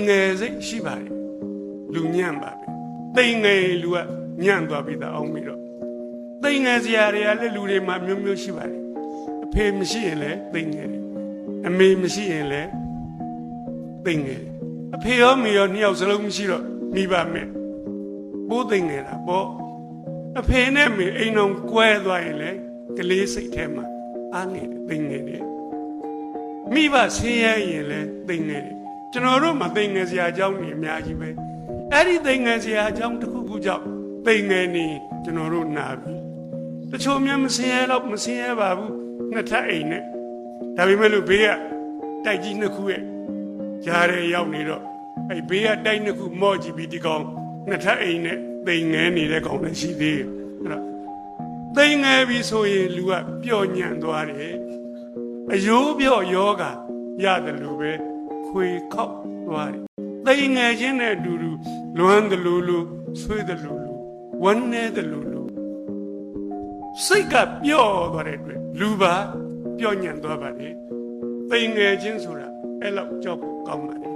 ငယ်စိတ်ရှိပါတယ်လူညံ့ပါပဲတိမ်ငယ်လူကညံ့သွားပြီသားအောင်ပြီးတော့တိမ်ငယ်စရာတွေကလည်းလူတွေမှာမျိုးမျိုးရှိပါတယ်အဖေမရှိရင်လည်းတိမ်ငယ်တယ်အမေမရှိရင်လည်းတိမ်ငယ်တယ်အဖေရောမေရောနှစ်ယောက်စလုံးမရှိတော့မိဘမဲ့ပိုးတိမ်ငယ်တာပေါ့အဖေနဲ့မေအိမ်အောင်ကွဲသွားရင်လည်းကလေးစိတ်ထဲမှာအားငယ်တယ်တိမ်ငယ်တယ်မိဘဆင်းရဲရင်လည်းတိမ်ငယ်တယ်ကျွန်တော်တို့မှာတိမ်ငယ်စရာအကြောင်းတွေအများကြီးပဲအဲ့ဒီတိမ်ငယ်စရာအကြောင်းတစ်ခုခုကြောင့်တိမ်ငယ်နေကျွန်တော်တို့နာပြီတချို့များမဆင်းရဲတော့မဆင်းရဲပါဘူးနှစ်ထပ်အိမ်နဲ့ဒါပေမဲ့လို့ဘေးကတိုက်ကြီးနှစ်ခုရဲ့ကြားထဲရောက်နေတော့အဲ့ဘေးကတိုက်နှစ်ခုမော့ကြည့်ပြီးဒီကောင်နှစ်ထပ်အိမ်နဲ့တိမ်ငယ်နေတဲ့ကောင်လည်းရှိသေးတယ်အဲ့တော့တိမ်ငယ်ပြီဆိုရင်လူကပျော့ညံ့သွားတယ်အယိုးပြော့ယောဂရတယ်လို့ပဲခွေခောက်သွားတယ်တိမ်ငယ်ချင်းနဲ့အတူတူလွမ်းတယ်လို့ဆွေးတယ်လို့ဝမ်းနေတယ်လို့စိတ်ကပျော့သွားတဲ့အတွက်လူပါပျော့ညံ့သွားပါလေတိမ်ငယ်ချင်းဆိုတာအဲ့လောက်ကြောက်ဖို့ကောင်းပါတယ်